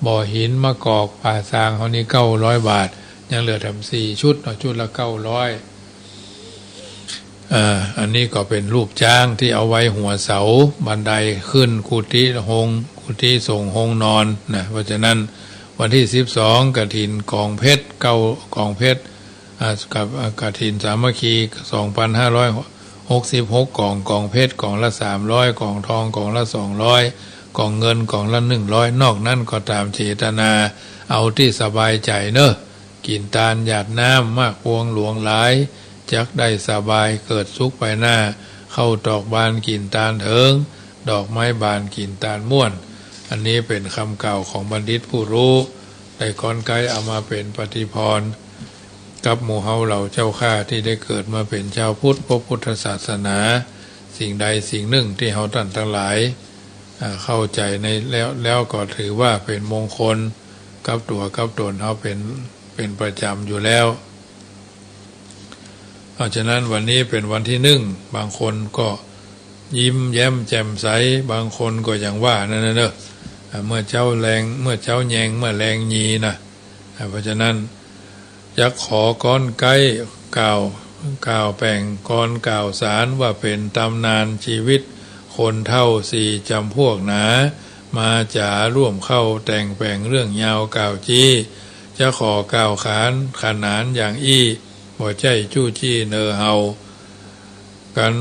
บ่อหินมะกอกป่าซางเขานี้900 บาทยังเหลือทำ4 ชุดเนาะชุดละ900อันนี้ก็เป็นรูปจ้างที่เอาไว้หัวเสาบันไดขึ้นกุฏิส่งหงนอนนะเพราะฉะนั้นวันที่12กฐินกองเพชรกองเพชรกับกฐินสามัคคี2,566 กองเพชรกองละ300กองทองกองละ200กองเงินกองละ100นอกนั้นก็ตามเจตนาเอาที่สบายใจเนอะกินตาลหยาดน้ำมากพวงหลวงหลายจักได้สบายเกิดสุขไปหน้าเข้าดอกบานกินตาลเถิงดอกไม้บานกินตาลม่วนอันนี้เป็นคำกล่าวของบัณฑิตผู้รู้ได้กลไกเอามาเป็นปฏิพรกับหมู่เฮาเหล่าเจ้าข้าที่ได้เกิดมาเป็นชาวพุทธพระพุทธศาสนาสิ่งใดสิ่งหนึ่งที่เฮาท่านทั้งหลายเข้าใจในแล้วก็ถือว่าเป็นมงคลกับตัวกับตนเฮาเป็นประจำอยู่แล้วเพราะฉะนั้นวันนี้เป็นวันที่1บางคนก็ ยิ้มแย้มแจ่มใสบางคนก็อย่างว่านั่นนะเนอะเมื่อเจ้าแรงเมื่อเจ้าแยงเมื่อแรงยีนะเพราะฉะนั้นยักขอก้อนไก่กล่าวแป่งก้อนกล่าวสารว่าเป็นตำนานชีวิตคนเท่าสี่จำพวกหนามาจ๋าร่วมเข้าแต่งแป่งเรื่องยาวกล่าวจี้จะขอกล่าวขานขนานอย่างอี้บ่ใจจู้จี้เนอเฮากัน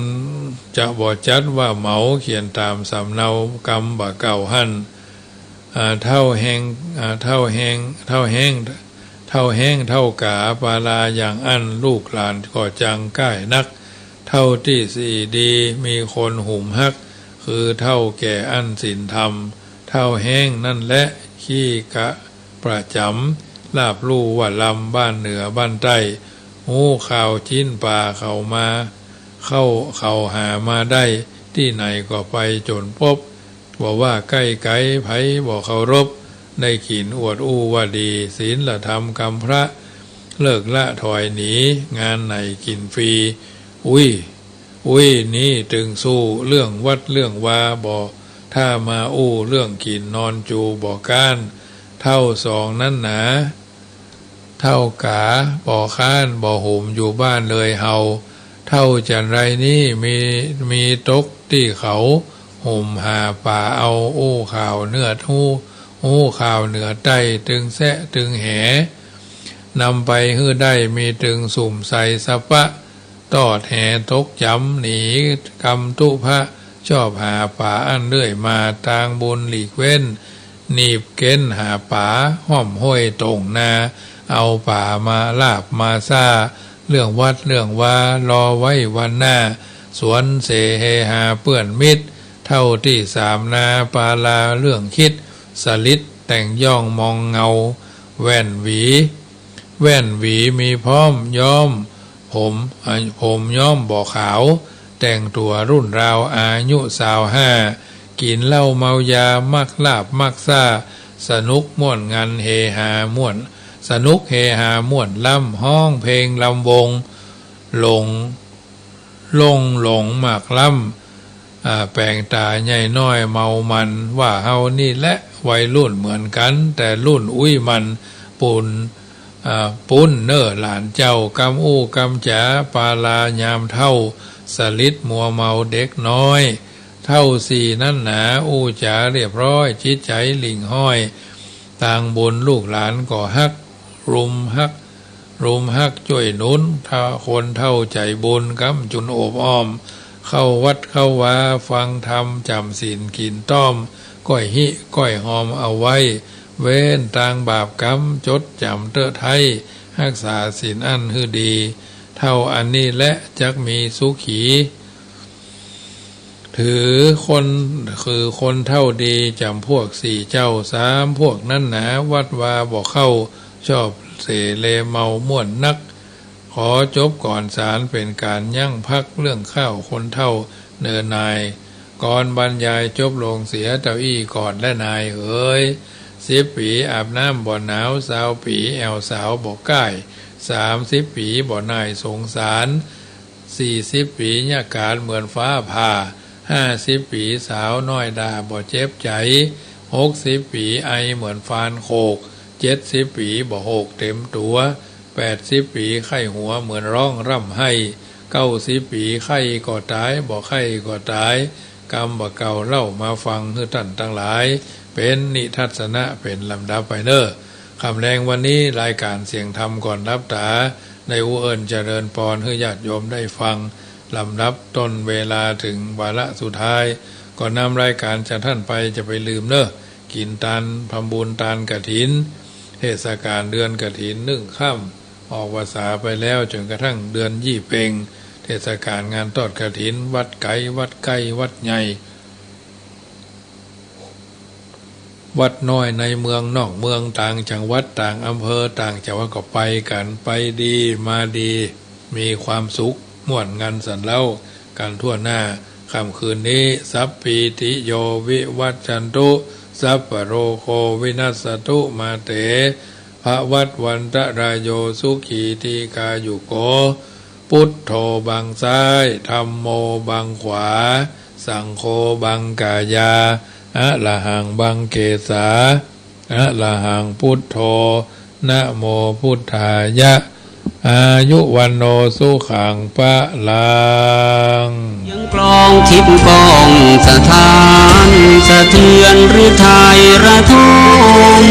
จะบ่จัดว่าเหมาเขียนตามสำเนากรรมบ่เก่าหั่นเท่าแห้งเท่าแท่ากาปาลาอย่างอันลูกหลานก็จังใกล้นักเท่าที่สี่ดีมีคนหุ่มฮักคือเท่าแก่อันศีลธรรมเท่าแห้งนั่นแหละขี้กะประจำลาบลู่ว่าลำบ้านเหนือบ้านใต้หูข่าวจิ้นป่าเข้ามาเข้าหามาได้ที่ไหนก็ไปจนพบบอกว่าใกล้ไกลไผบอกเคารพในขีนอวดอู้ว่าดีศีลธรรมกรรมพระเลิกละถอยหนีงานไหนกินฟรีอุ้ยนี่ตึงสู้เรื่องวัดเรื่องวาบอกถ้ามาอู้เรื่องกินนอนจูบอกก้านเท่าสองนั้นหนาเท่ากาบ่อค้านบ่อห่มอยู่บ้านเลยเฮาเท่าจันไรนี่มีตกที่เขาห่มหาป่าเอาอู้ข่าวเนื้อหู้ข่าวเหนือใต้ตึงแสะตึงแหนำไปฮื้อได้มีตึงสุ่มใส่สะปะตอดแห่ตกจำหนีกำตุพระชอบหาป่าอันเรื่อยมาทางบุญหลีกเว้นหนีบเก้นหาป่าห้อมห้อยตรงนาเอาป่ามาลาบมาซ่าเรื่องวัดเรื่องวารอไว้วันหน้าสวนเสเฮหาเปื้อนมิตรเท่าที่สามนาปาลาเรื่องคิดสลิดแต่งย่องมองเงาแว่นหวีมีพร้อมย้อมผมย้อมบ่อขาวแต่งตัวรุ่นราวอายุ25กินเหล้าเมายามักลาบมักซ่าสนุกม่วนงานเฮหาม่วนสนุกเฮหาม่วนล่ำห้องเพลงลำวงหลงหมากล่ำแปลงตาใหญ่น้อยเมามันว่าเฮานี่และวัยรุ่นเหมือนกันแต่รุ่นอุ้ยมันปุ้นเน้อหลานเจ้ากำอู้กำจ๋าปาลายามเท่าสลิดมัวเมาเด็กน้อยเท่าสี่นั่นหนาอู้จ๋าเรียบร้อยจิตใจหลิงห้อยต่างบนลูกหลานก็ฮักรุมฮักช่วยหนุนถ้าคนเท่าใจบุญกำจุนโอบอ้อมเข้าวัดเข้าวาฟังธรรมจำศีลกินต้อมก้อยหิก้อยหอมเอาไว้เว้นต่างบาปกรรมจดจำเตอไทยรักษาศีลอันฮือดีเท่าอันนี้และจักมีสุขีถือคนคือคนเท่าดีจำพวกสี่เจ้าสามพวกนั้นหนาวัดวาบอกเข้าชอบเสเลเมาม่วนนักขอจบก่อนศาลเป็นการยั่งพักเรื่องข้าวคนเท่าเนินนายก่อนบรรยายจบลงเสียเต้าอี้ก่อนและนายเอ๋ย10 ปีอาบน้ำบ่อหนาว20 ปีแอวสาวบ่อใกล้30 ปีบ่อนายสงสาร40 ปียากาศเหมือนฟ้าผ่า50 ปีสาวน้อยดาบ่เจ็บใจ60 ปีไอเหมือนฟานโคก70 ปีบ่โหกเต็มตัว80 ปีไข้หัวเหมือนร้องร่ำให้90 ปีไข้ก็ตายบ่ไข้ก็ตายกรรมบ่เก่าเล่ามาฟังให้ท่านทั้งหลายเป็นนิทัศนะเป็นลำดับไปเนอคำแรงวันนี้รายการเสียงธรรมก่อนรับตาในอูเอิญเจริญพรให้ญาติโยมได้ฟังลำดับต้นเวลาถึงวาระสุดท้ายก่อนนำรายการจากท่านไปจะไปลืมเนอกินตาลทำบุญตาลกฐินเทศกาลเดือนกฐิน1 ค่ำออกพรรษาไปแล้วจนกระทั่งเดือนยี่เพ็งเทศกาลงานทอดกฐินวัดไกลวัดใกล้วัดใหญ่วัดน้อยในเมืองนอกเมืองต่างจังหวัดต่างอำเภอต่างจังหวัดก็ไปกันไปดีมาดีมีความสุขม่วนงันสันเล่ากันทั่วหน้าค่ำคืนนี้สัพพิติโยวิวัชชันตุสัพพโรโควินัสสตุมาเตภวัตวันตรายโยสุขีทีกายุโกพุทโธบังซ้ายธัมโมบังขวา สังโฆบังกายาอะระหังบังเกสาอะระหังพุทโธนะโมพุทธายะอายุวันโนสุขังปะลังยังกลองทิพย์กองสถานสะเทือนหรือไทยระทม